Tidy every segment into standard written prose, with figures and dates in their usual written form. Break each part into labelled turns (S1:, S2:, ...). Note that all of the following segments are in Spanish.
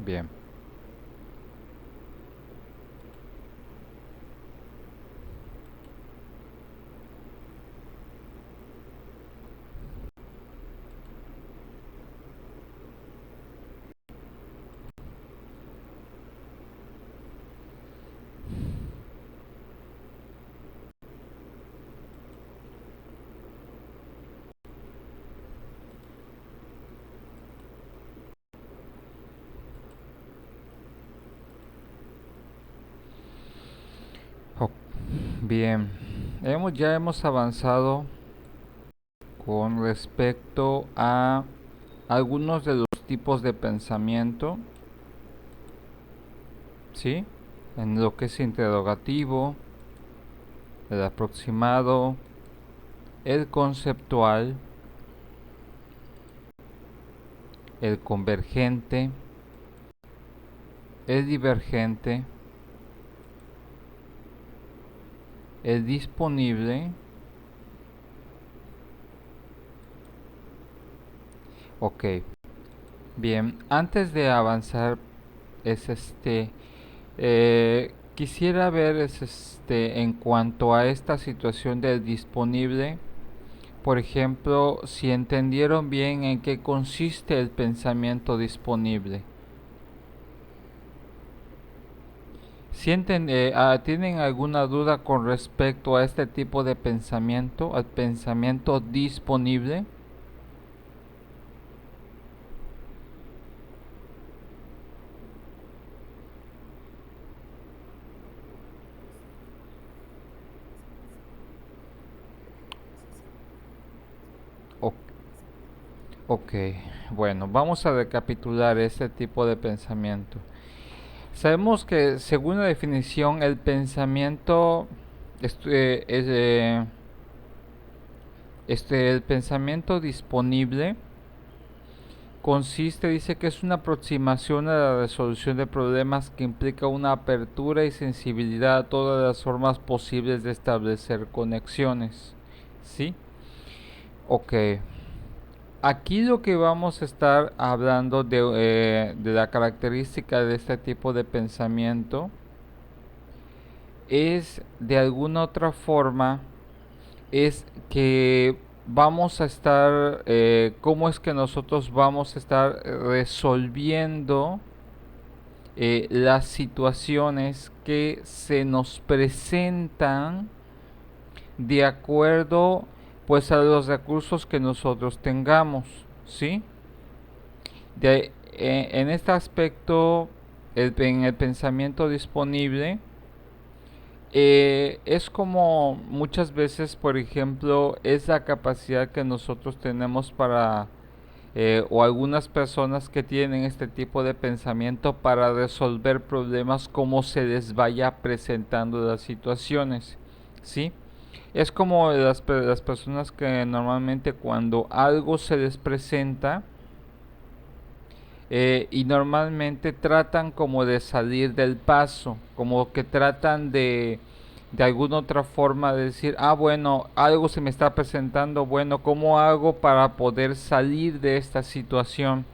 S1: Bien. O- Bien. Ya hemos avanzado con respecto a algunos de los tipos de pensamiento, ¿sí? En lo que es interrogativo, el aproximado, el conceptual, el convergente, el divergente, el disponible. Ok, bien, antes de avanzar es quisiera ver en cuanto a esta situación del disponible, por ejemplo, si entendieron bien en qué consiste el pensamiento disponible. ¿Tienen alguna duda con respecto a este tipo de pensamiento, al pensamiento disponible? O- ok, bueno, vamos a recapitular este tipo de pensamiento. Sabemos que según la definición el pensamiento el pensamiento disponible consiste, dice que es una aproximación a la resolución de problemas que implica una apertura y sensibilidad a todas las formas posibles de establecer conexiones. ¿Sí? Ok. Aquí lo que vamos a estar hablando de la característica de este tipo de pensamiento es de alguna otra forma es que vamos a estar, cómo es que nosotros vamos a estar resolviendo las situaciones que se nos presentan de acuerdo pues a los recursos que nosotros tengamos, ¿sí? En este aspecto, en el pensamiento disponible, es como muchas veces, por ejemplo, es la capacidad que nosotros tenemos para, o algunas personas que tienen este tipo de pensamiento para resolver problemas como se les vaya presentando las situaciones, ¿sí? Es como las personas que normalmente cuando algo se les presenta, y normalmente tratan como de salir del paso, como que tratan de alguna otra forma de decir, ah, bueno, algo se me está presentando, bueno, ¿cómo hago para poder salir de esta situación?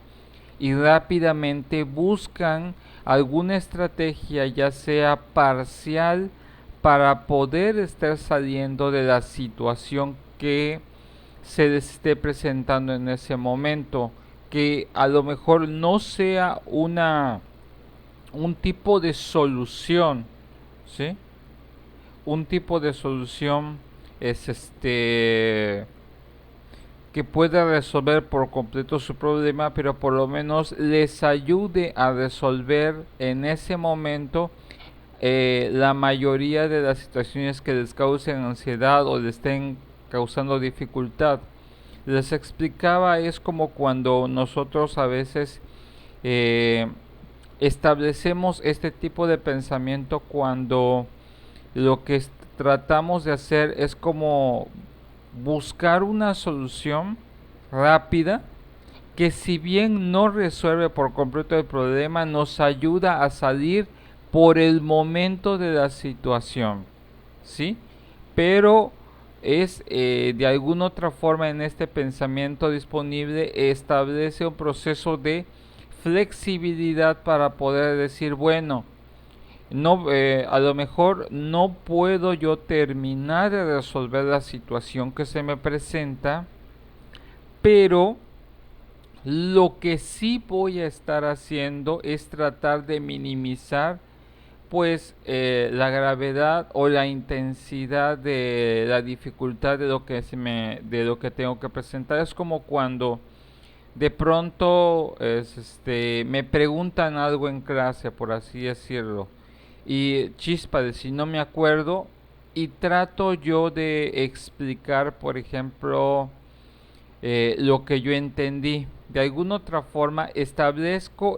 S1: Y rápidamente buscan alguna estrategia, ya sea parcial, para poder estar saliendo de la situación que se les esté presentando en ese momento, que a lo mejor no sea un tipo de solución, ¿sí? Un tipo de solución es que pueda resolver por completo su problema, pero por lo menos les ayude a resolver en ese momento la mayoría de las situaciones que les causen ansiedad o les estén causando dificultad. Les explicaba, es como cuando nosotros a veces eh, establecemos este tipo de pensamiento cuando lo que tratamos de hacer es como buscar una solución rápida que, si bien no resuelve por completo el problema, nos ayuda a salir por el momento de la situación, ¿sí? Pero es de alguna otra forma en este pensamiento disponible establece un proceso de flexibilidad para poder decir, bueno, no, a lo mejor no puedo yo terminar de resolver la situación que se me presenta, pero lo que sí voy a estar haciendo es tratar de minimizar pues la gravedad o la intensidad de la dificultad de lo que de lo que tengo que presentar. Es como cuando de pronto me preguntan algo en clase, por así decirlo, y chispa de si no me acuerdo, y trato yo de explicar, por ejemplo, lo que yo entendí. De alguna otra forma establezco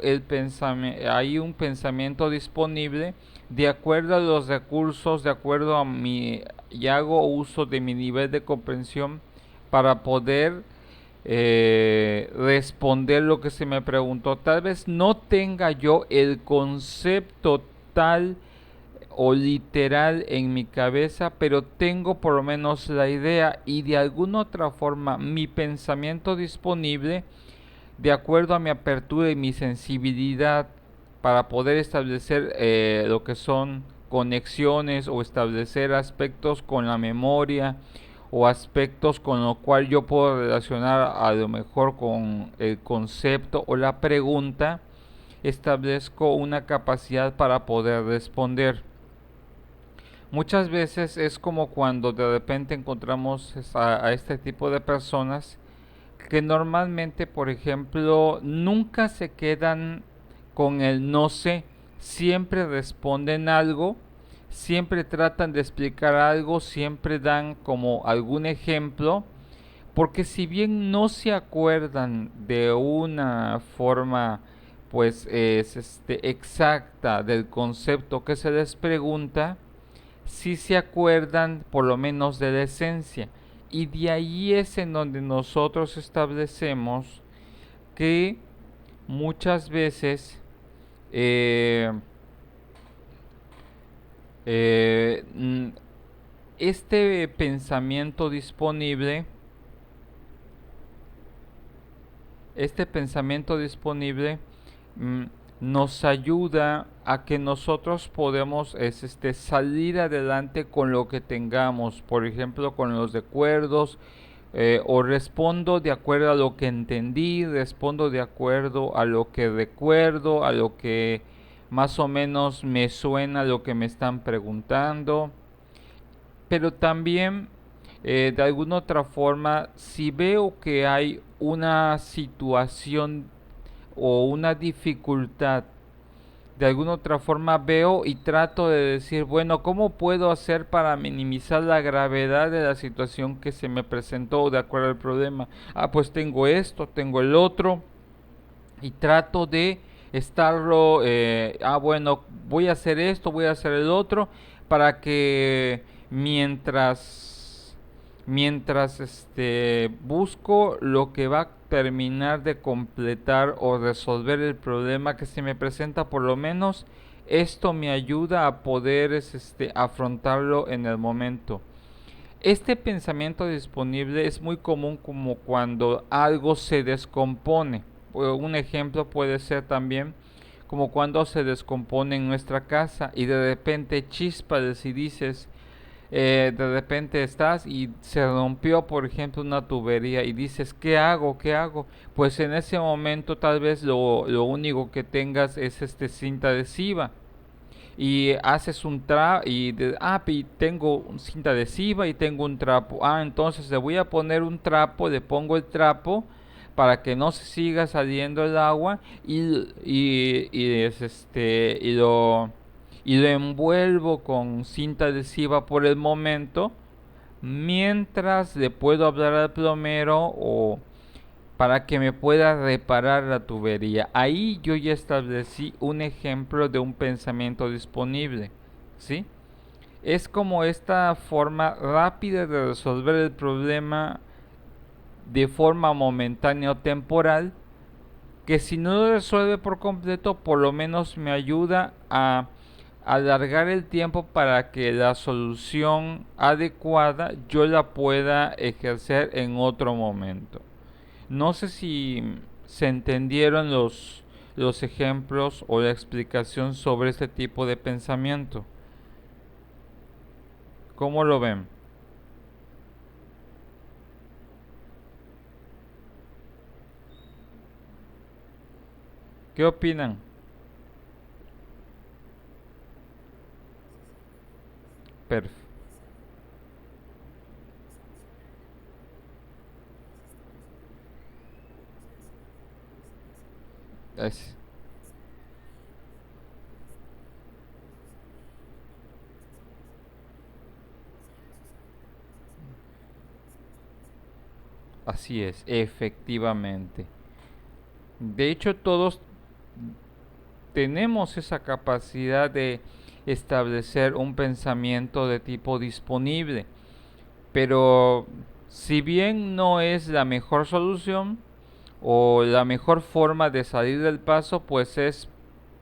S1: hay un pensamiento disponible de acuerdo a los recursos, de acuerdo a mi, y hago uso de mi nivel de comprensión para poder responder lo que se me preguntó. Tal vez no tenga yo el concepto tal o literal en mi cabeza, pero tengo por lo menos la idea y de alguna otra forma mi pensamiento disponible de acuerdo a mi apertura y mi sensibilidad para poder establecer lo que son conexiones o establecer aspectos con la memoria o aspectos con lo cual yo puedo relacionar a lo mejor con el concepto o la pregunta, establezco una capacidad para poder responder. Muchas veces es como cuando de repente encontramos a este tipo de personas que normalmente, por ejemplo, nunca se quedan con el no sé, siempre responden algo, siempre tratan de explicar algo, siempre dan como algún ejemplo, porque si bien no se acuerdan de una forma pues exacta del concepto que se les pregunta, sí se acuerdan por lo menos de la esencia. Y de ahí es en donde nosotros establecemos que muchas veces eh, eh, este pensamiento disponible, este pensamiento disponible mm, nos ayuda a que nosotros podemos salir adelante con lo que tengamos, por ejemplo con los recuerdos, o respondo de acuerdo a lo que entendí, respondo de acuerdo a lo que recuerdo, a lo que más o menos me suena lo que me están preguntando, pero también de alguna otra forma, si veo que hay una situación o una dificultad, de alguna otra forma veo y trato de decir, bueno, ¿cómo puedo hacer para minimizar la gravedad de la situación que se me presentó de acuerdo al problema? Ah, pues tengo esto, tengo el otro, y trato de estarlo, bueno, voy a hacer esto, voy a hacer el otro, para que mientras busco lo que va a terminar de completar o resolver el problema que se me presenta, por lo menos esto me ayuda a poder afrontarlo en el momento. Este pensamiento disponible es muy común como cuando algo se descompone. Un ejemplo puede ser también como cuando se descompone en nuestra casa y de repente chispas y dices, de repente estás y se rompió, por ejemplo, una tubería y dices, ¿qué hago? ¿Qué hago? Pues en ese momento tal vez lo único que tengas es cinta adhesiva y haces un trapo y tengo cinta adhesiva y tengo un trapo. Ah, entonces le voy a poner un trapo, le pongo el trapo para que no se siga saliendo el agua y lo envuelvo con cinta adhesiva por el momento, mientras le puedo hablar al plomero o para que me pueda reparar la tubería. Ahí yo ya establecí un ejemplo de un pensamiento disponible, ¿sí? Es como esta forma rápida de resolver el problema de forma momentánea o temporal, que si no lo resuelve por completo, por lo menos me ayuda a alargar el tiempo para que la solución adecuada yo la pueda ejercer en otro momento. No sé si se entendieron los ejemplos o la explicación sobre este tipo de pensamiento. ¿Cómo lo ven? ¿Qué opinan? Perfecto. Así es, efectivamente. De hecho, todos tenemos esa capacidad de establecer un pensamiento de tipo disponible, pero si bien no es la mejor solución o la mejor forma de salir del paso, pues es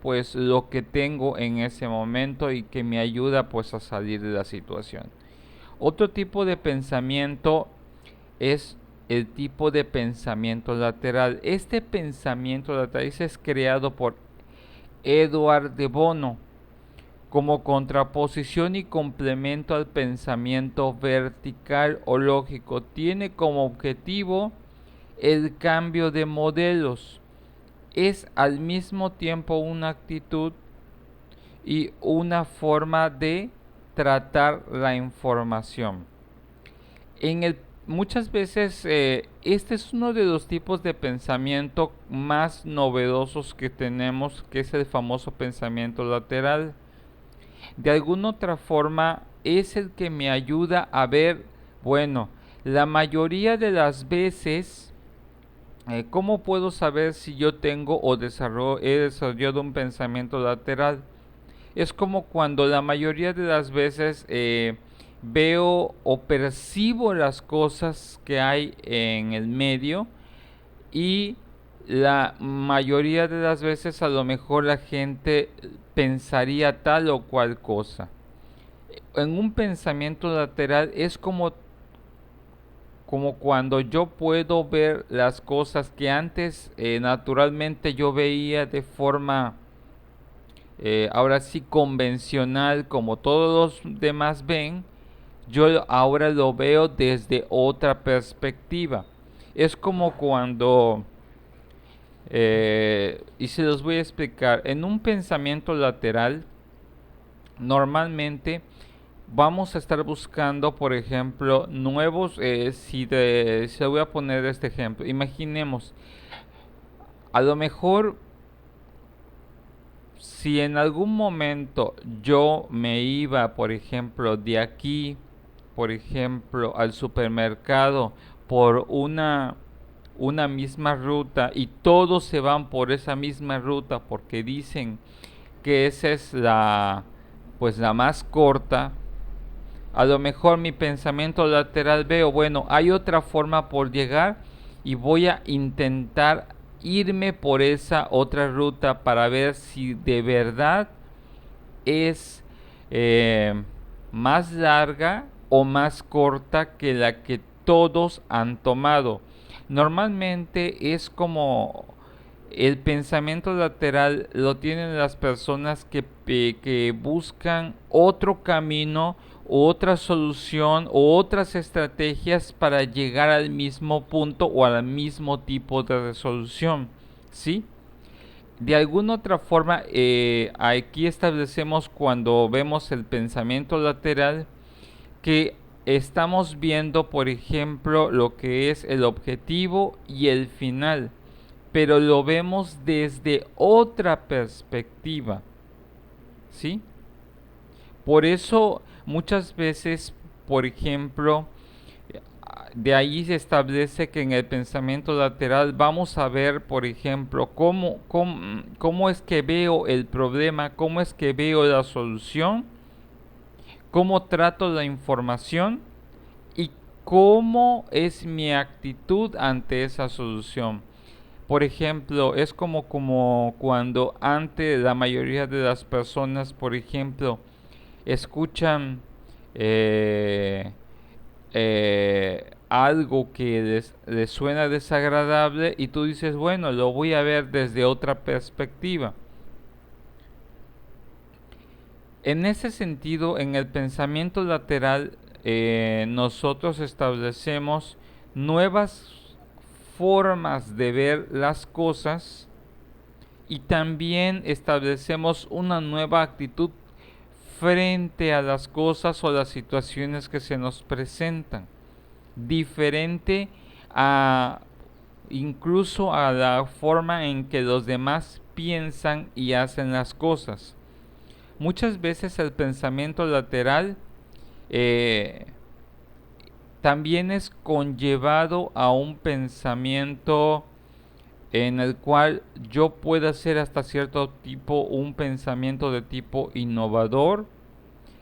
S1: pues lo que tengo en ese momento y que me ayuda pues a salir de la situación. Otro tipo de pensamiento es el tipo de pensamiento lateral. Este pensamiento lateral es creado por Edward de Bono como contraposición y complemento al pensamiento vertical o lógico. Tiene como objetivo el cambio de modelos. Es al mismo tiempo una actitud y una forma de tratar la información. Muchas veces este es uno de los tipos de pensamiento más novedosos que tenemos, que es el famoso pensamiento lateral. De alguna otra forma es el que me ayuda a ver, bueno, la mayoría de las veces, ¿cómo puedo saber si yo tengo o he desarrollado un pensamiento lateral? Es como cuando la mayoría de las veces veo o percibo las cosas que hay en el medio y la mayoría de las veces a lo mejor la gente pensaría tal o cual cosa. En un pensamiento lateral es como cuando yo puedo ver las cosas que antes naturalmente yo veía de forma ahora sí convencional como todos los demás ven, yo ahora lo veo desde otra perspectiva. Es como cuando, y se los voy a explicar, en un pensamiento lateral, normalmente vamos a estar buscando, por ejemplo, nuevos, si voy a poner este ejemplo, imaginemos, a lo mejor si en algún momento yo me iba, por ejemplo, de aquí, por ejemplo, al supermercado por una misma ruta y todos se van por esa misma ruta porque dicen que esa es pues la más corta, a lo mejor mi pensamiento lateral veo, bueno, hay otra forma por llegar y voy a intentar irme por esa otra ruta para ver si de verdad es más larga o más corta que la que todos han tomado. Normalmente es como el pensamiento lateral lo tienen las personas que buscan otro camino, otra solución o otras estrategias para llegar al mismo punto o al mismo tipo de resolución. ¿Sí? De alguna otra forma, aquí establecemos cuando vemos el pensamiento lateral que estamos viendo, por ejemplo, lo que es el objetivo y el final, pero lo vemos desde otra perspectiva, ¿sí? Por eso muchas veces, por ejemplo, de ahí se establece que en el pensamiento lateral vamos a ver, por ejemplo, cómo es que veo el problema, cómo es que veo la solución, cómo trato la información y cómo es mi actitud ante esa solución. Por ejemplo, es como cuando antes la mayoría de las personas, por ejemplo, escuchan eh, algo que les suena desagradable y tú dices, bueno, lo voy a ver desde otra perspectiva. En ese sentido, en el pensamiento lateral, nosotros establecemos nuevas formas de ver las cosas y también establecemos una nueva actitud frente a las cosas o las situaciones que se nos presentan, diferente a incluso a la forma en que los demás piensan y hacen las cosas. Muchas veces el pensamiento lateral eh, también es conllevado a un pensamiento en el cual yo pueda hacer hasta cierto tipo un pensamiento de tipo innovador,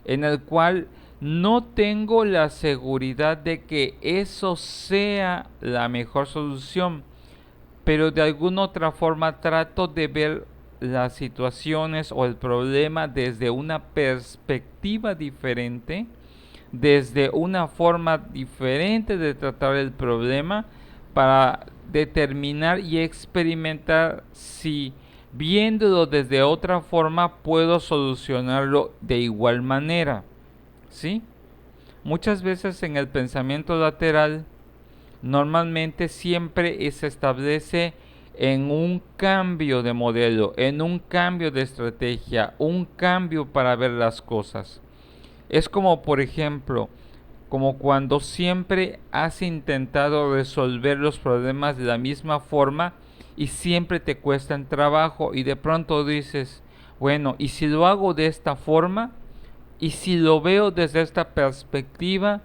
S1: en el cual no tengo la seguridad de que eso sea la mejor solución, pero de alguna otra forma trato de ver las situaciones o el problema desde una perspectiva diferente, desde una forma diferente de tratar el problema para determinar y experimentar si viéndolo desde otra forma puedo solucionarlo de igual manera. ¿Sí? Muchas veces en el pensamiento lateral normalmente siempre se establece en un cambio de modelo, en un cambio de estrategia, un cambio para ver las cosas. Es como, por ejemplo, como cuando siempre has intentado resolver los problemas de la misma forma y siempre te cuestan trabajo y de pronto dices, bueno, ¿y si lo hago de esta forma? ¿Y si lo veo desde esta perspectiva?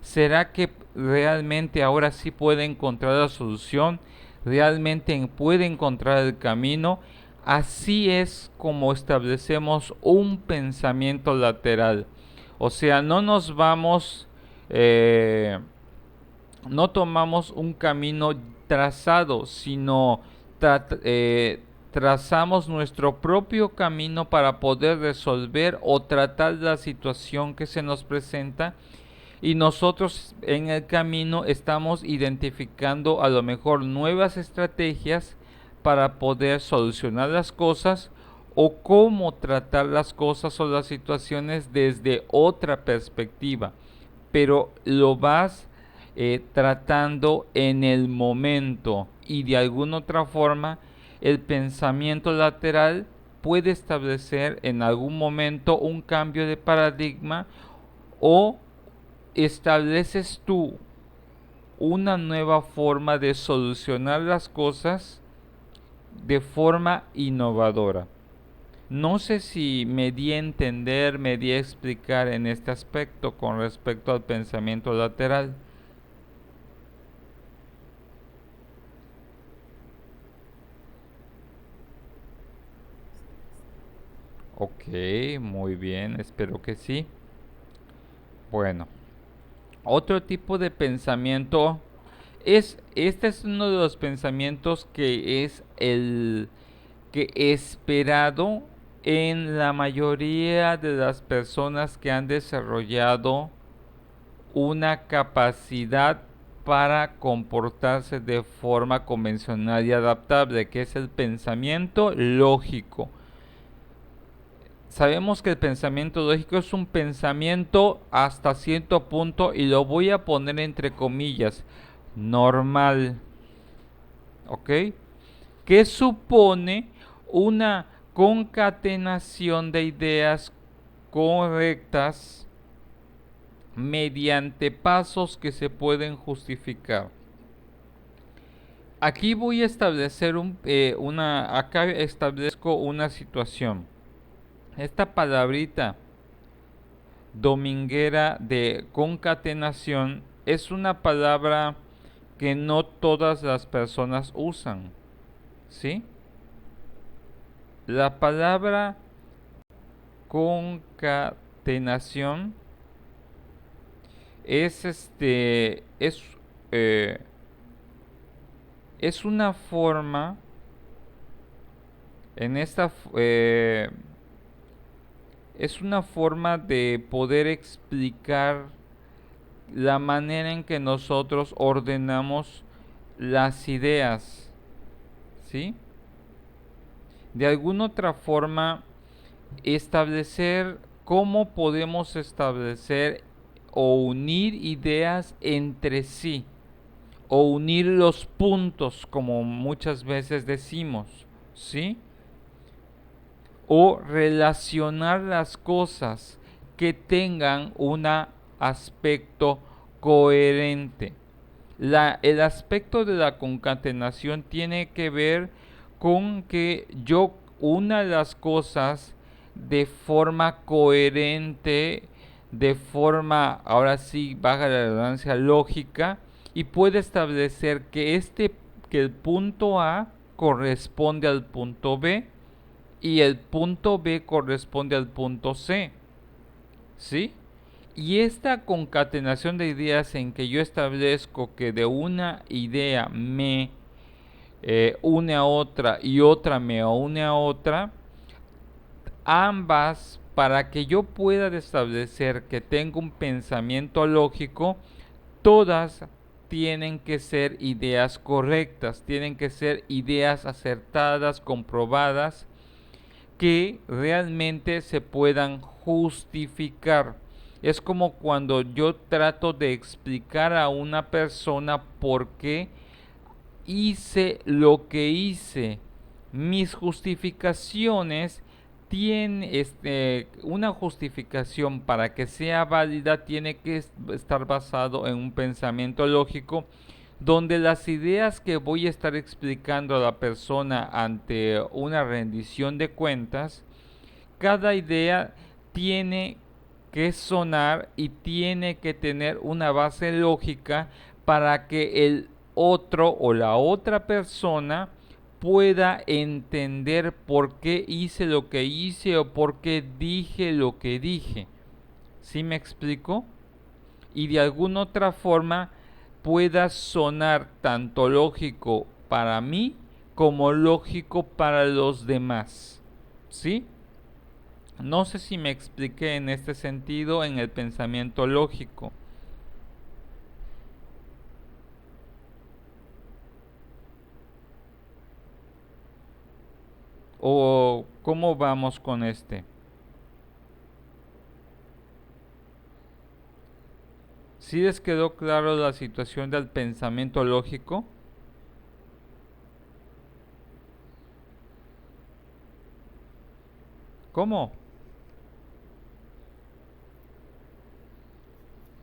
S1: ¿Será que realmente ahora sí puede encontrar la solución? ¿Realmente puede encontrar el camino? Así es como establecemos un pensamiento lateral. O sea, no nos vamos, no tomamos un camino trazado, sino trazamos nuestro propio camino para poder resolver o tratar la situación que se nos presenta, y nosotros en el camino estamos identificando a lo mejor nuevas estrategias para poder solucionar las cosas o cómo tratar las cosas o las situaciones desde otra perspectiva, pero lo vas tratando en el momento, y de alguna otra forma el pensamiento lateral puede establecer en algún momento un cambio de paradigma, o estableces tú una nueva forma de solucionar las cosas de forma innovadora. No sé si me di a entender, me di a explicar en este aspecto con respecto al pensamiento lateral. Ok, muy bien, espero que sí. Bueno, otro tipo de pensamiento este es uno de los pensamientos que es el que esperado en la mayoría de las personas que han desarrollado una capacidad para comportarse de forma convencional y adaptable, que es el pensamiento lógico. Sabemos que el pensamiento lógico es un pensamiento hasta cierto punto, y lo voy a poner entre comillas, normal, ¿ok? Que supone una concatenación de ideas correctas mediante pasos que se pueden justificar. Aquí voy a establecer acá establezco una situación. Esta palabrita dominguera de concatenación es una palabra que no todas las personas usan, ¿sí? La palabra concatenación es eh, es una forma en esta es una forma de poder explicar la manera en que nosotros ordenamos las ideas, ¿sí? De alguna otra forma, establecer cómo podemos establecer o unir ideas entre sí, o unir los puntos, como muchas veces decimos, ¿sí? O relacionar las cosas que tengan un aspecto coherente. El aspecto de la concatenación tiene que ver con que yo una las cosas de forma coherente, de forma, ahora sí, baja la redundancia, lógica, y puede establecer que el punto A corresponde al punto B y el punto B corresponde al punto C, ¿sí? Y esta concatenación de ideas en que yo establezco que de una idea me une a otra y otra me une a otra, ambas, para que yo pueda establecer que tengo un pensamiento lógico, todas tienen que ser ideas correctas, tienen que ser ideas acertadas, comprobadas, que realmente se puedan justificar. Es como cuando yo trato de explicar a una persona por qué hice lo que hice. Mis justificaciones tienen una justificación para que sea válida tiene que estar basado en un pensamiento lógico donde las ideas que voy a estar explicando a la persona ante una rendición de cuentas, cada idea tiene que sonar y tiene que tener una base lógica para que el otro o la otra persona pueda entender por qué hice lo que hice o por qué dije lo que dije. ¿Sí me explico? Y de alguna otra forma pueda sonar tanto lógico para mí como lógico para los demás. ¿Sí? No sé si me expliqué en este sentido en el pensamiento lógico. ¿O cómo vamos con este? ¿Sí les quedó claro la situación del pensamiento lógico? ¿Cómo?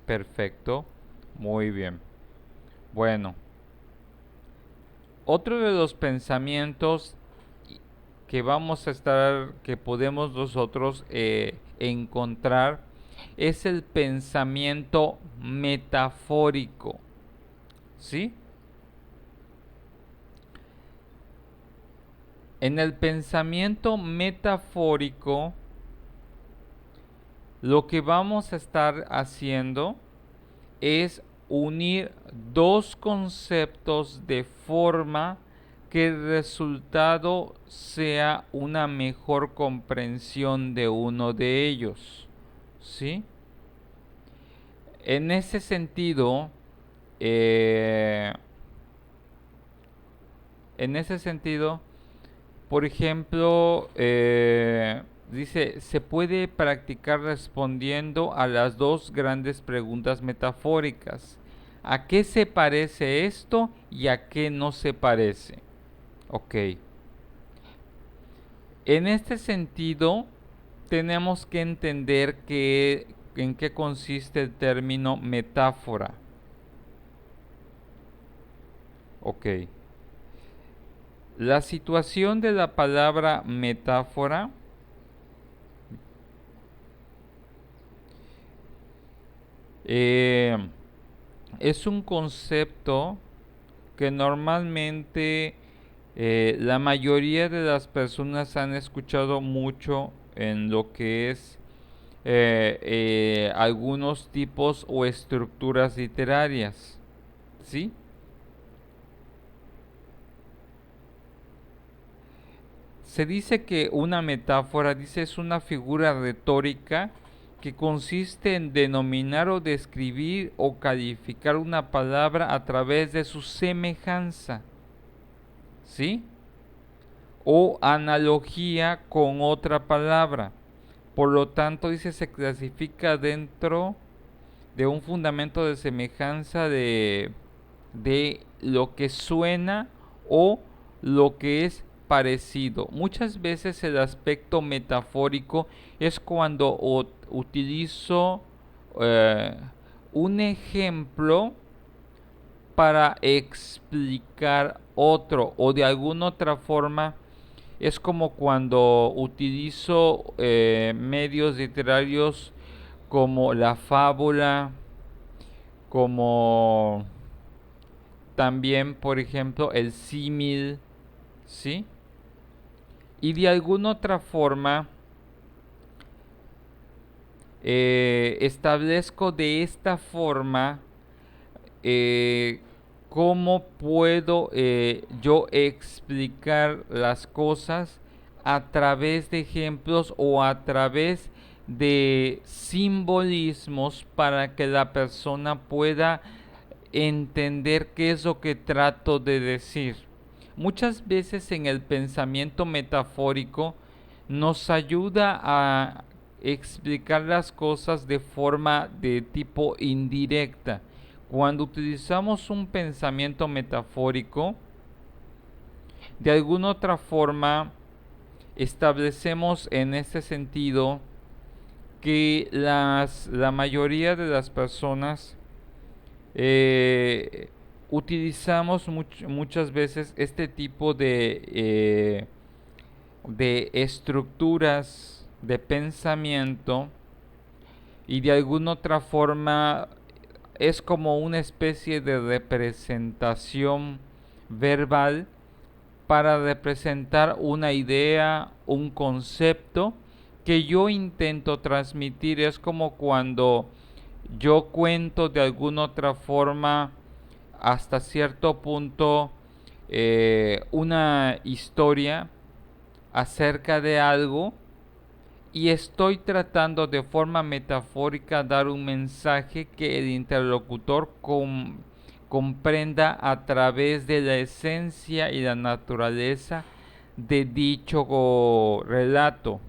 S1: Perfecto. Muy bien. Bueno, otro de los pensamientos que podemos nosotros encontrar es el pensamiento metafórico, ¿sí? En el pensamiento metafórico, lo que vamos a estar haciendo es unir dos conceptos de forma que el resultado sea una mejor comprensión de uno de ellos, ¿sí? En ese sentido, eh, en ese sentido, por ejemplo, dice, se puede practicar respondiendo a las dos grandes preguntas metafóricas. ¿A qué se parece esto y a qué no se parece? Ok. En este sentido, tenemos que entender en qué consiste el término metáfora. Ok. La situación de la palabra metáfora eh, es un concepto que normalmente la mayoría de las personas han escuchado mucho en lo que es algunos tipos o estructuras literarias, ¿sí? Se dice que una metáfora, dice, es una figura retórica que consiste en denominar o describir o calificar una palabra a través de su semejanza, ¿sí? O analogía con otra palabra. Por lo tanto, dice, se clasifica dentro de un fundamento de semejanza de lo que suena o lo que es parecido. Muchas veces el aspecto metafórico es cuando utilizo eh, un ejemplo para explicar otro, o de alguna otra forma es como cuando utilizo medios literarios como la fábula, como también, por ejemplo, el símil, ¿sí? Y de alguna otra forma establezco de esta forma cómo puedo yo explicar las cosas a través de ejemplos o a través de simbolismos para que la persona pueda entender qué es lo que trato de decir. Muchas veces en el pensamiento metafórico nos ayuda a explicar las cosas de forma de tipo indirecta. Cuando utilizamos un pensamiento metafórico, de alguna otra forma establecemos en este sentido que la mayoría de las personas utilizamos muchas veces este tipo de estructuras de pensamiento y de alguna otra forma es como una especie de representación verbal para representar una idea, un concepto que yo intento transmitir. Es como cuando yo cuento de alguna otra forma hasta cierto punto una historia acerca de algo y estoy tratando de forma metafórica dar un mensaje que el interlocutor comprenda a través de la esencia y la naturaleza de dicho relato,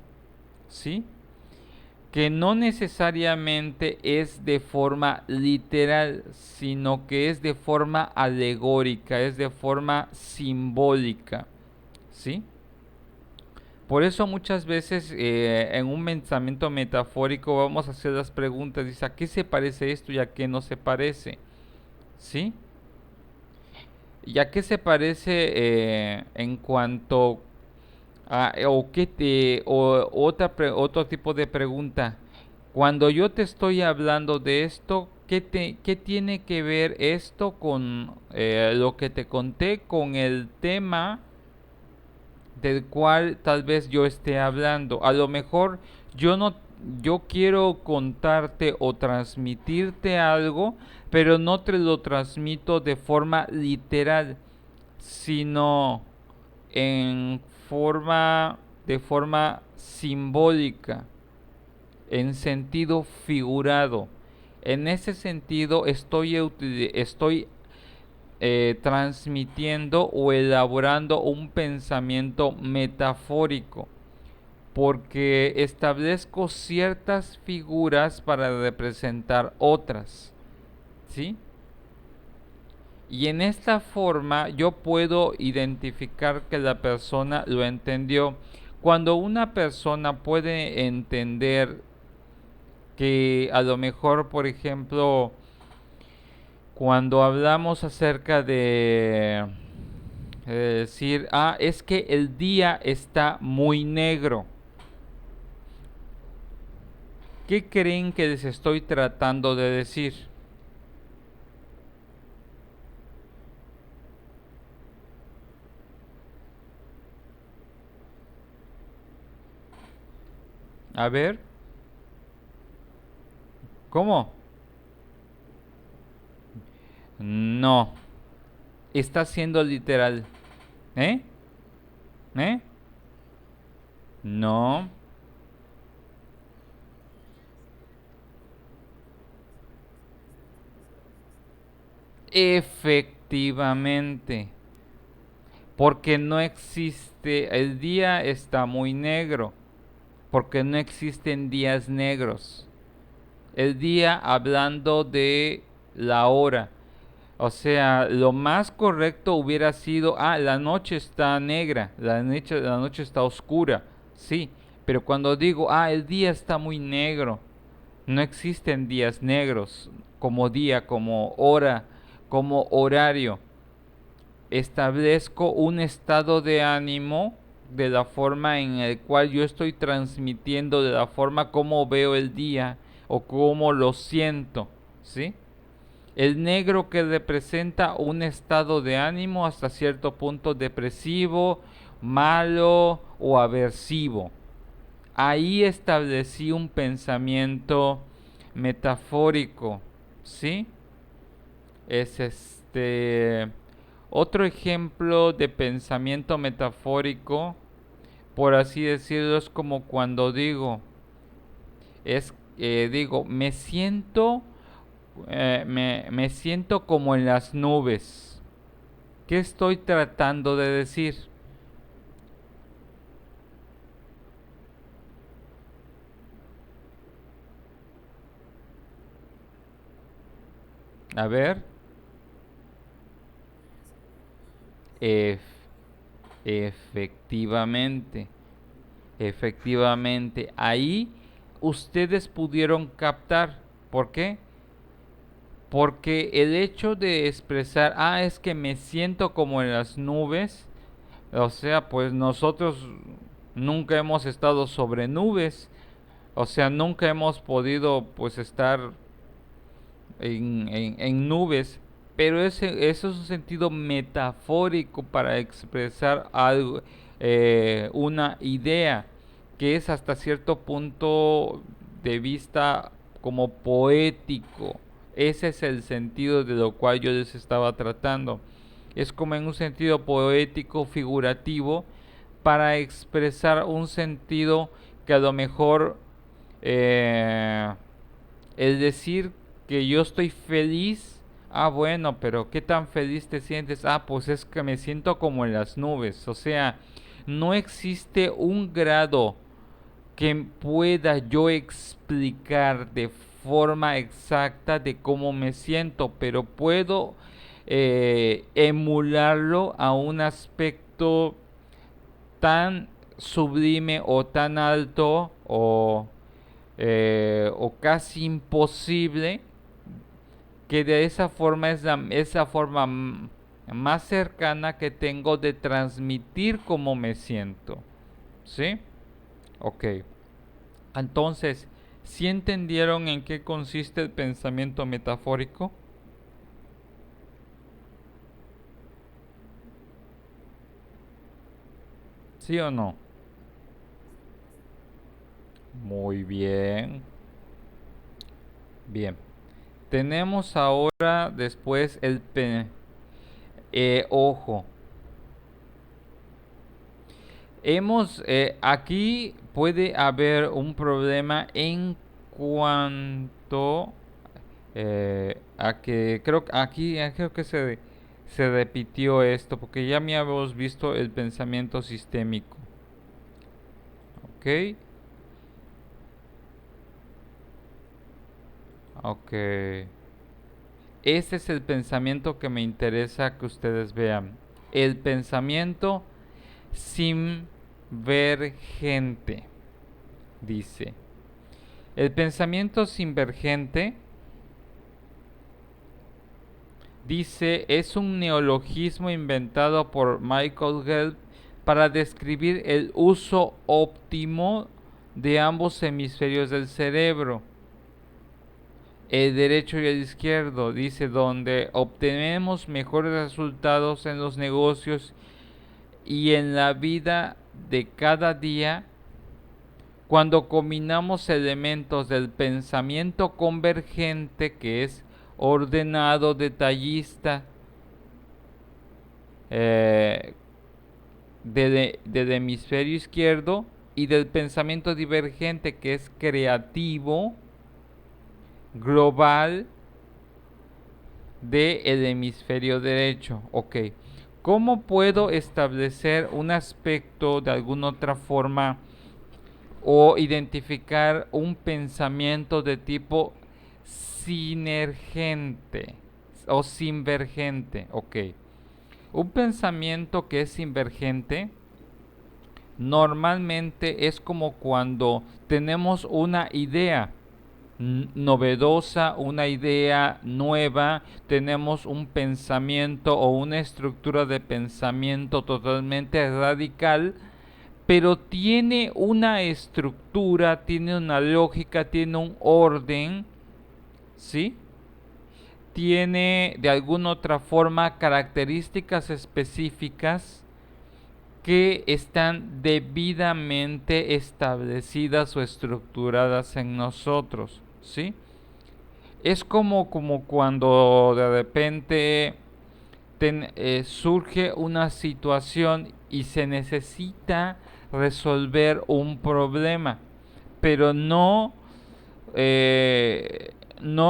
S1: ¿sí? Que no necesariamente es de forma literal, sino que es de forma alegórica, es de forma simbólica, ¿sí? Por eso muchas veces en un pensamiento metafórico vamos a hacer las preguntas, dice, ¿a qué se parece esto y a qué no se parece? ¿Sí? ¿Y a qué se parece en cuanto a, o qué te, o otro tipo de pregunta? Cuando yo te estoy hablando de esto, ¿qué tiene que ver esto con lo que te conté, con el tema del cual tal vez yo esté hablando? A lo mejor yo no, yo quiero contarte o transmitirte algo, pero no te lo transmito de forma literal, sino en de forma simbólica, en sentido figurado. En ese sentido estoy transmitiendo o elaborando un pensamiento metafórico, porque establezco ciertas figuras para representar otras, ¿sí? Y en esta forma yo puedo identificar que la persona lo entendió. Cuando una persona puede entender que a lo mejor, por ejemplo, cuando hablamos acerca de decir, ah, es que el día está muy negro. ¿Qué creen que les estoy tratando de decir? A ver, ¿cómo? No, está siendo literal. ¿Eh? ¿Eh? No. Efectivamente, porque no existe, el día está muy negro, porque no existen días negros. El día hablando de la hora. O sea, lo más correcto hubiera sido, la noche está negra, la noche está oscura, sí, pero cuando digo, el día está muy negro, no existen días negros como día, como hora, como horario. Establezco un estado de ánimo de la forma en el cual yo estoy transmitiendo, de la forma como veo el día o como lo siento, ¿sí? El negro que representa un estado de ánimo hasta cierto punto depresivo, malo o aversivo. Ahí establecí un pensamiento metafórico, ¿sí? Es otro ejemplo de pensamiento metafórico, por así decirlo, es como cuando digo, me siento como en las nubes. ¿Qué estoy tratando de decir? A ver. Ef- efectivamente. Efectivamente. Ahí ustedes pudieron captar. ¿Por qué? Porque el hecho de expresar, es que me siento como en las nubes, o sea, pues nosotros nunca hemos estado sobre nubes, o sea, nunca hemos podido pues estar en nubes, pero eso es un sentido metafórico para expresar algo, una idea que es hasta cierto punto de vista como poético. Ese es el sentido de lo cual yo les estaba tratando. Es como en un sentido poético, figurativo, para expresar un sentido que a lo mejor el decir que yo estoy feliz, bueno, pero ¿qué tan feliz te sientes? Pues es que me siento como en las nubes. O sea, no existe un grado que pueda yo explicar de forma exacta de cómo me siento, pero puedo emularlo a un aspecto tan sublime o tan alto o casi imposible, que de esa forma es esa forma más cercana que tengo de transmitir cómo me siento. ¿Sí? Ok. Entonces, ¿sí entendieron en qué consiste el pensamiento metafórico? ¿Sí o no? Muy bien. Bien. Tenemos ahora después ojo. Aquí puede haber un problema en cuanto a que creo que se repitió esto, porque ya me habíamos visto el pensamiento sistémico. ¿Ok? Ok. Este es el pensamiento que me interesa que ustedes vean. El pensamiento sinvergente, dice. El pensamiento sinvergente, dice, es un neologismo inventado por Michael Gelb para describir el uso óptimo de ambos hemisferios del cerebro, el derecho y el izquierdo, dice, donde obtenemos mejores resultados en los negocios y en la vida de cada día cuando combinamos elementos del pensamiento convergente, que es ordenado, detallista, eh, del hemisferio izquierdo, y del pensamiento divergente, que es creativo, global, del hemisferio derecho. Ok. ¿Cómo puedo establecer un aspecto de alguna otra forma o identificar un pensamiento de tipo sinergente o sinvergente? Ok. Un pensamiento que es sinvergente normalmente es como cuando tenemos una idea novedosa, una idea nueva, tenemos un pensamiento o una estructura de pensamiento totalmente radical, pero tiene una estructura, tiene una lógica, tiene un orden, ¿sí? Tiene de alguna otra forma características específicas que están debidamente establecidas o estructuradas en nosotros, ¿sí? Es como cuando de repente surge una situación y se necesita resolver un problema, pero no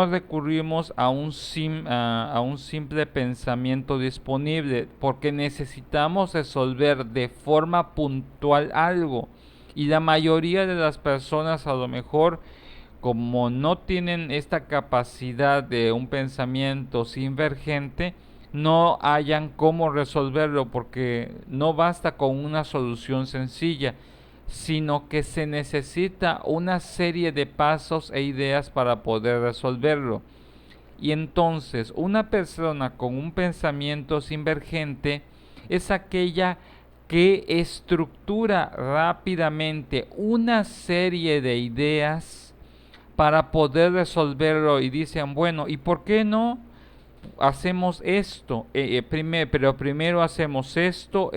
S1: recurrimos a un simple pensamiento disponible, porque necesitamos resolver de forma puntual algo. Y la mayoría de las personas, a lo mejor, como no tienen esta capacidad de un pensamiento sinvergente, no hayan cómo resolverlo, porque no basta con una solución sencilla, sino que se necesita una serie de pasos e ideas para poder resolverlo. Y entonces una persona con un pensamiento sinvergente es aquella que estructura rápidamente una serie de ideas para poder resolverlo, y dicen, bueno, ¿y por qué no hacemos esto? Pero primero hacemos esto,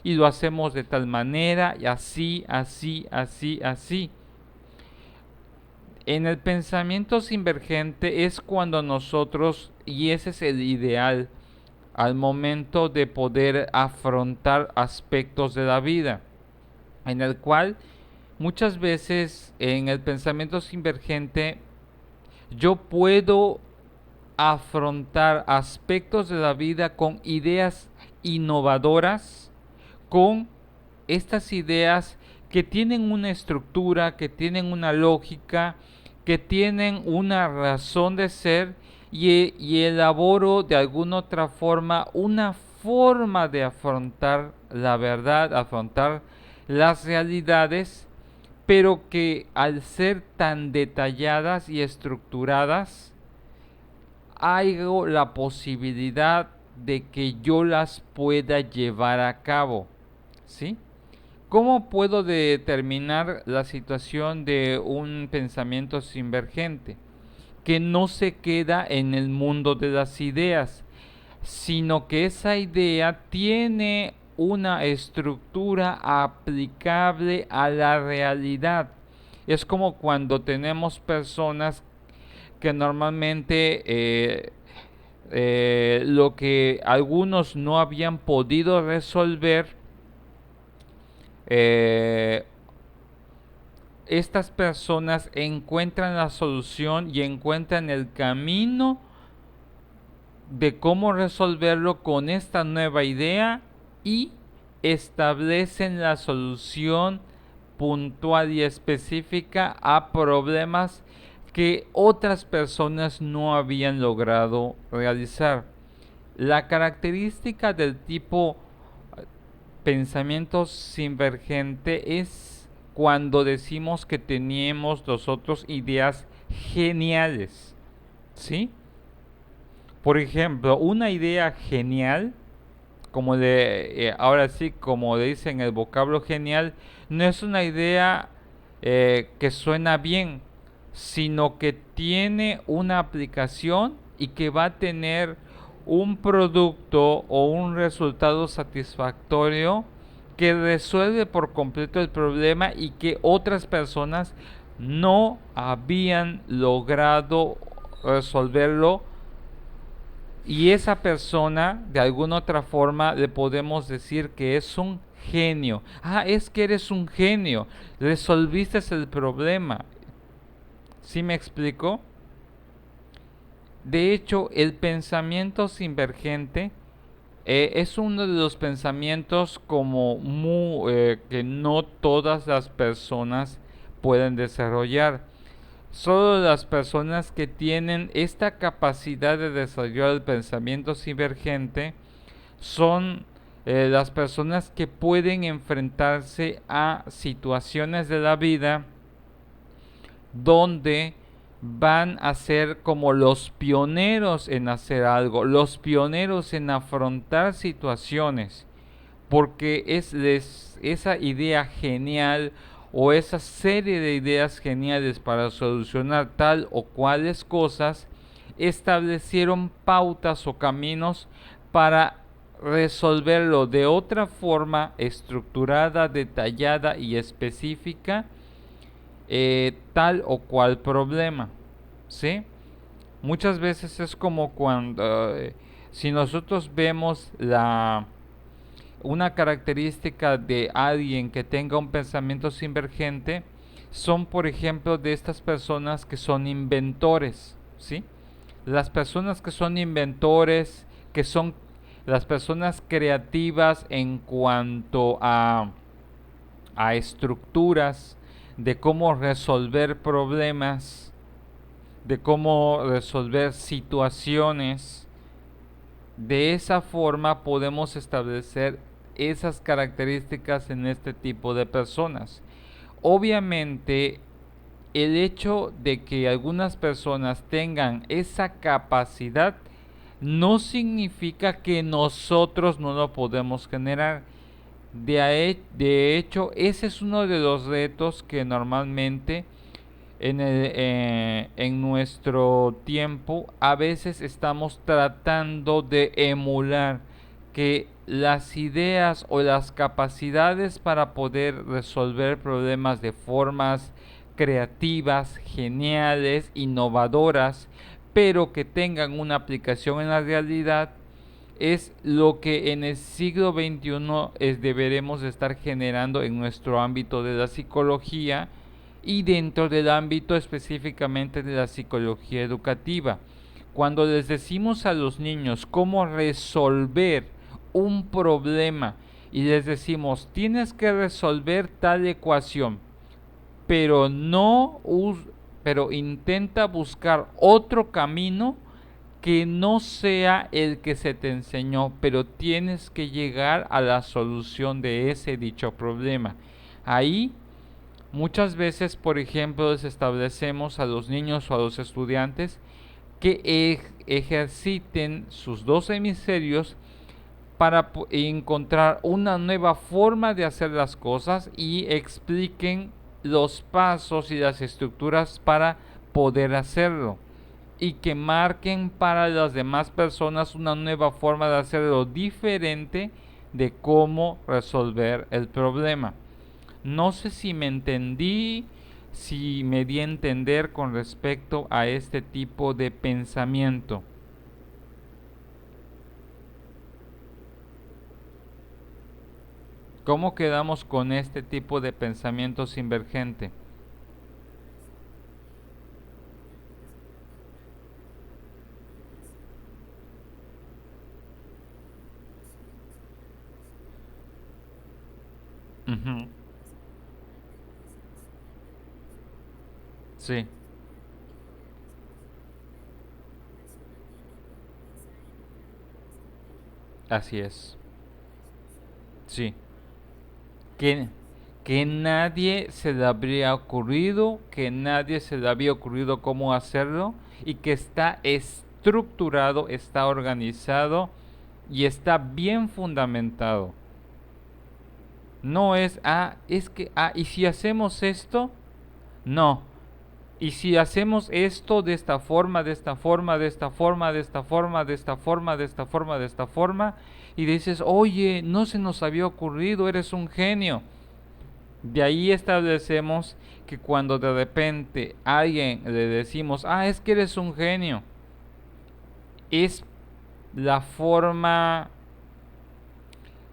S1: y lo hacemos de tal manera, y así, así, así, así. En el pensamiento sinvergente es cuando nosotros, y ese es el ideal, al momento de poder afrontar aspectos de la vida, en el cual muchas veces en el pensamiento sinvergente yo puedo afrontar aspectos de la vida con ideas innovadoras, con estas ideas que tienen una estructura, que tienen una lógica, que tienen una razón de ser, y elaboro de alguna otra forma una forma de afrontar la verdad, afrontar las realidades, pero que al ser tan detalladas y estructuradas, hay la posibilidad de que yo las pueda llevar a cabo, ¿sí? ¿Cómo puedo determinar la situación de un pensamiento sinvergente? Que no se queda en el mundo de las ideas, sino que esa idea tiene una estructura aplicable a la realidad. Es como cuando tenemos personas que normalmente lo que algunos no habían podido resolver, eh, estas personas encuentran la solución y encuentran el camino de cómo resolverlo con esta nueva idea, y establecen la solución puntual y específica a problemas que otras personas no habían logrado realizar. La característica del tipo pensamiento sinvergente es cuando decimos que teníamos nosotros ideas geniales, ¿sí? Por ejemplo, una idea genial, ahora sí, como le dicen el vocablo genial, no es una idea que suena bien, sino que tiene una aplicación y que va a tener un producto o un resultado satisfactorio que resuelve por completo el problema y que otras personas no habían logrado resolverlo, y esa persona de alguna otra forma le podemos decir que es un genio. Ah, es que eres un genio, resolviste el problema. ¿Sí me explico? De hecho, el pensamiento divergente es uno de los pensamientos que no todas las personas pueden desarrollar. Solo las personas que tienen esta capacidad de desarrollar el pensamiento divergente son las personas que pueden enfrentarse a situaciones de la vida donde van a ser como los pioneros en hacer algo, los pioneros en afrontar situaciones, porque esa idea genial o esa serie de ideas geniales para solucionar tal o cuales cosas establecieron pautas o caminos para resolverlo de otra forma estructurada, detallada y específica, tal o cual problema, ¿sí? Muchas veces es como cuando, si nosotros vemos una característica de alguien que tenga un pensamiento divergente, son por ejemplo de estas personas que son inventores, ¿sí? Las personas que son inventores, que son las personas creativas en cuanto a estructuras, de cómo resolver problemas, de cómo resolver situaciones. De esa forma podemos establecer esas características en este tipo de personas. Obviamente, el hecho de que algunas personas tengan esa capacidad no significa que nosotros no lo podemos generar. De hecho, ese es uno de los retos que normalmente en nuestro tiempo a veces estamos tratando de emular, que las ideas o las capacidades para poder resolver problemas de formas creativas, geniales, innovadoras, pero que tengan una aplicación en la realidad, es lo que en el siglo XXI deberemos estar generando en nuestro ámbito de la psicología y dentro del ámbito específicamente de la psicología educativa. Cuando les decimos a los niños cómo resolver un problema y les decimos tienes que resolver tal ecuación, pero no pero intenta buscar otro camino que no sea el que se te enseñó, pero tienes que llegar a la solución de ese dicho problema. Ahí muchas veces, por ejemplo, les establecemos a los niños o a los estudiantes que ejerciten sus dos hemisferios para encontrar una nueva forma de hacer las cosas y expliquen los pasos y las estructuras para poder hacerlo, y que marquen para las demás personas una nueva forma de hacerlo diferente de cómo resolver el problema. No sé si me entendí, si me di a entender con respecto a este tipo de pensamiento. ¿Cómo quedamos con este tipo de pensamiento divergente? Ujú. Sí, así es. Sí. Que, que nadie se le habría ocurrido, que nadie se le había ocurrido cómo hacerlo, y que está estructurado, está organizado y está bien fundamentado. No es, y si hacemos esto, no. Y si hacemos esto de esta forma, de esta forma, de esta forma, de esta forma, de esta forma, de esta forma, de esta forma, y dices, oye, no se nos había ocurrido, eres un genio. De ahí establecemos que cuando de repente a alguien le decimos, es que eres un genio, es la forma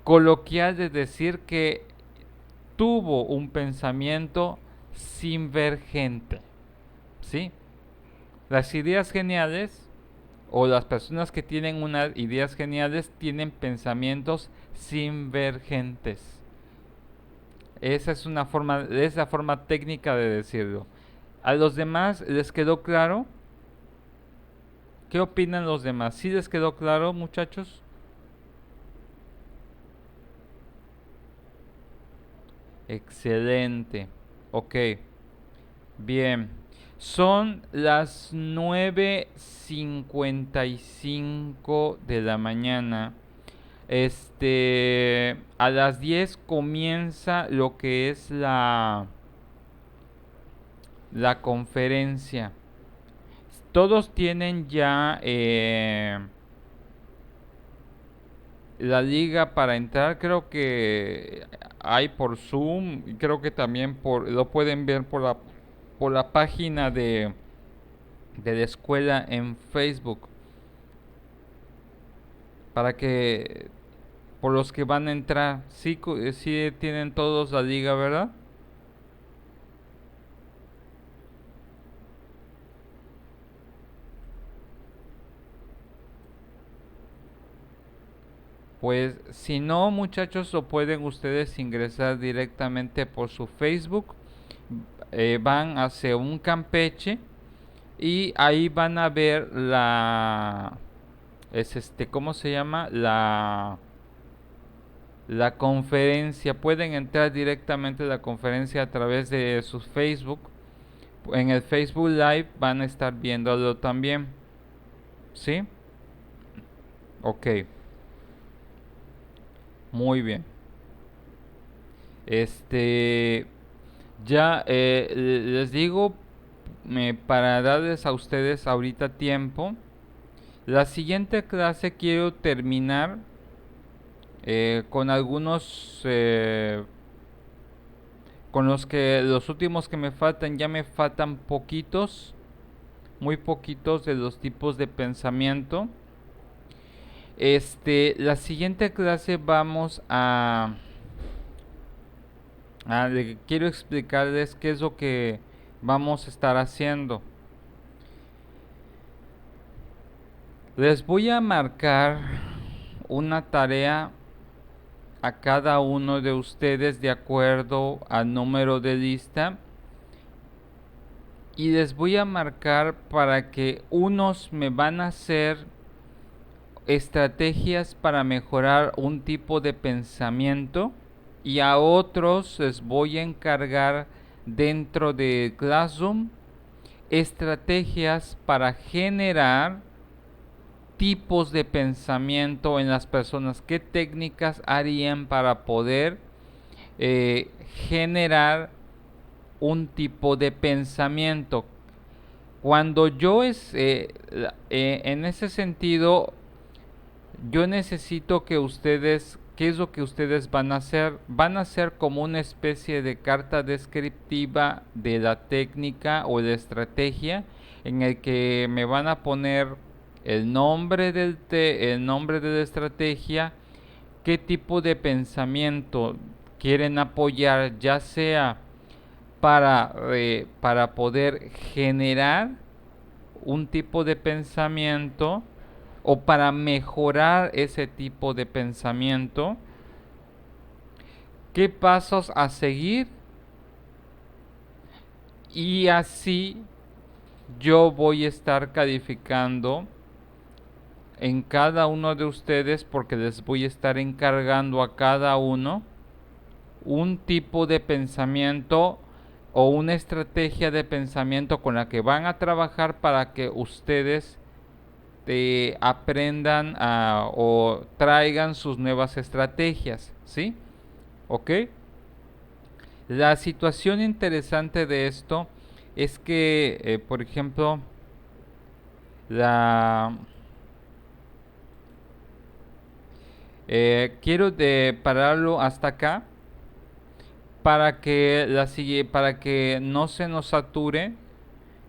S1: coloquial de decir que tuvo un pensamiento divergente, ¿sí? Las ideas geniales o las personas que tienen unas ideas geniales tienen pensamientos sinvergentes. Esa es una forma, es la forma técnica de decirlo. ¿A los demás les quedó claro? ¿Qué opinan los demás? ¿Sí les quedó claro, muchachos? Excelente. Ok. Bien. Son las 9:55 de la mañana. A las 10 comienza lo que es la conferencia. Todos tienen ya la liga para entrar. Creo que hay por Zoom y creo que también lo pueden ver por la página de la escuela en Facebook. Para que por los que van a entrar, sí, sí tienen todos la liga, ¿verdad? Pues si no, muchachos, lo pueden ustedes ingresar directamente por su Facebook. Van hacia un Campeche y ahí van a ver ¿cómo se llama? La conferencia. Pueden entrar directamente a la conferencia a través de su Facebook. En el Facebook Live van a estar viéndolo también. ¿Sí? Ok. Muy bien. Este, ya les digo, para darles a ustedes ahorita tiempo, la siguiente clase quiero terminar con algunos, con los últimos que me faltan, ya me faltan poquitos, muy poquitos de los tipos de pensamiento. La siguiente clase vamos quiero explicarles qué es lo que vamos a estar haciendo. Les voy a marcar una tarea a cada uno de ustedes de acuerdo al número de lista y les voy a marcar para que unos me van a hacer estrategias para mejorar un tipo de pensamiento y a otros les voy a encargar dentro de Classroom estrategias para generar tipos de pensamiento en las personas. ¿Qué técnicas harían para poder generar un tipo de pensamiento? Cuando yo en ese sentido, yo necesito que ustedes, ¿qué es lo que ustedes van a hacer? Van a hacer como una especie de carta descriptiva de la técnica o de estrategia en el que me van a poner el nombre el nombre de la estrategia, qué tipo de pensamiento quieren apoyar, ya sea para poder generar un tipo de pensamiento o para mejorar ese tipo de pensamiento, qué pasos a seguir, y así yo voy a estar calificando en cada uno de ustedes porque les voy a estar encargando a cada uno un tipo de pensamiento o una estrategia de pensamiento con la que van a trabajar para que ustedes aprendan o traigan sus nuevas estrategias, ¿sí? ¿Ok? La situación interesante de esto es que, por ejemplo, la quiero pararlo hasta acá para que no se nos sature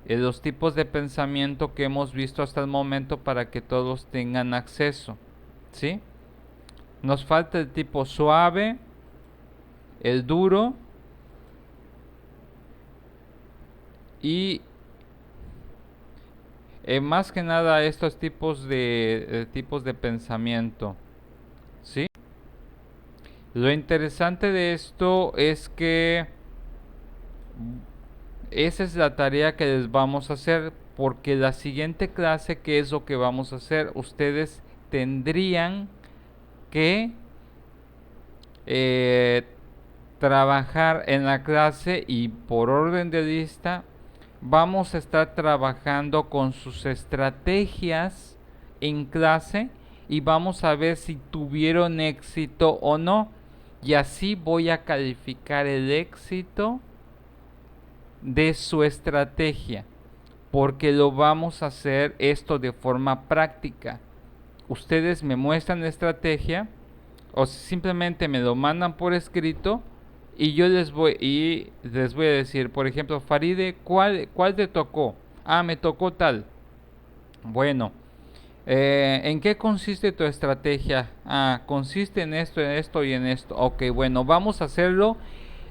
S1: los tipos de pensamiento que hemos visto hasta el momento para que todos tengan acceso, ¿sí? Nos falta el tipo suave, el duro y más que nada estos tipos de pensamiento, ¿sí? Lo interesante de esto es que esa es la tarea que les vamos a hacer, porque la siguiente clase, ¿qué es lo que vamos a hacer? Ustedes tendrían que eh, trabajar en la clase, y por orden de lista vamos a estar trabajando con sus estrategias en clase y vamos a ver si tuvieron éxito o no. Y así voy a calificar el éxito de su estrategia, porque lo vamos a hacer esto de forma práctica. Ustedes me muestran la estrategia o simplemente me lo mandan por escrito y yo les voy a decir, por ejemplo, Faride, ¿cuál te tocó? Ah, me tocó tal. Bueno, ¿en qué consiste tu estrategia? Ah, consiste en esto y en esto. Ok, bueno, vamos a hacerlo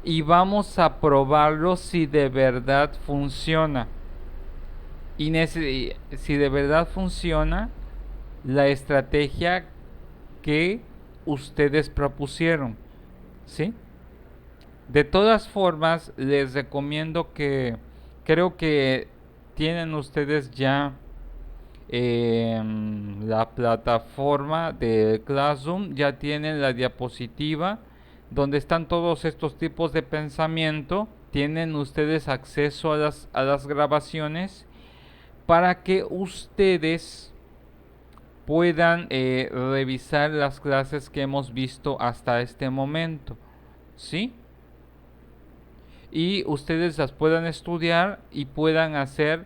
S1: y vamos a probarlo si de verdad funciona. Y si de verdad funciona la estrategia que ustedes propusieron, ¿sí? De todas formas, les recomiendo que creo que tienen ustedes ya la plataforma de Classroom, ya tienen la diapositiva donde están todos estos tipos de pensamiento, tienen ustedes acceso a las grabaciones para que ustedes puedan revisar las clases que hemos visto hasta este momento, ¿sí? Y ustedes las puedan estudiar y puedan hacer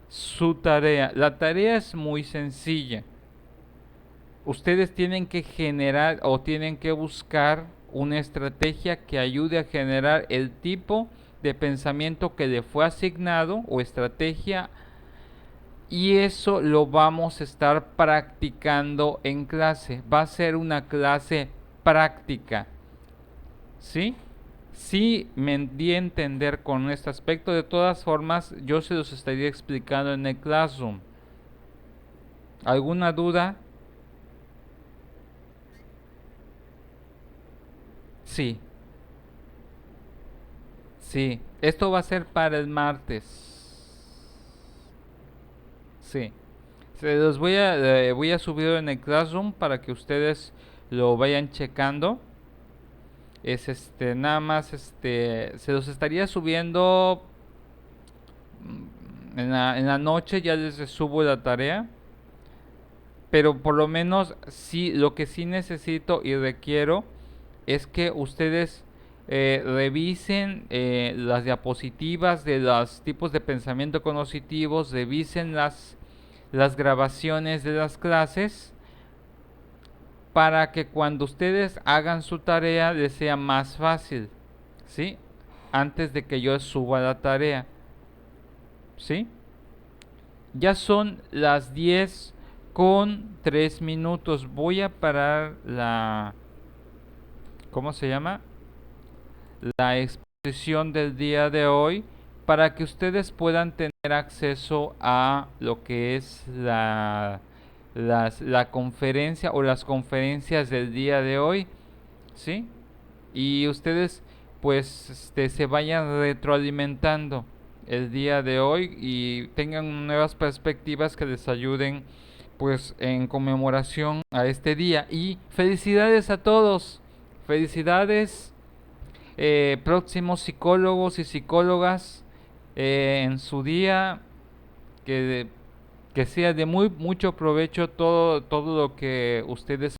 S1: su tarea. La tarea es muy sencilla. Ustedes tienen que generar o tienen que buscar una estrategia que ayude a generar el tipo de pensamiento que le fue asignado o estrategia, y eso lo vamos a estar practicando en clase. Va a ser una clase práctica, ¿sí? Sí, me di a entender con este aspecto. De todas formas, yo se los estaría explicando en el Classroom. ¿Alguna duda? Sí, sí. Esto va a ser para el martes. Sí. Se los voy a subir en el Classroom para que ustedes lo vayan checando. Es nada más se los estaría subiendo en la noche, ya les subo la tarea, pero por lo menos sí, lo que sí necesito y requiero es que ustedes revisen las diapositivas de los tipos de pensamiento cognitivos, revisen las grabaciones de las clases, para que cuando ustedes hagan su tarea les sea más fácil, ¿sí? Antes de que yo suba la tarea, ¿sí? Ya son las 10:03. Voy a parar ¿cómo se llama? La exposición del día de hoy, para que ustedes puedan tener acceso a lo que es la conferencia o las conferencias del día de hoy, ¿sí? Y ustedes pues se vayan retroalimentando el día de hoy y tengan nuevas perspectivas que les ayuden pues en conmemoración a este día. Y felicidades a todos, felicidades próximos psicólogos y psicólogas en su día, que, que sea de mucho provecho todo lo que ustedes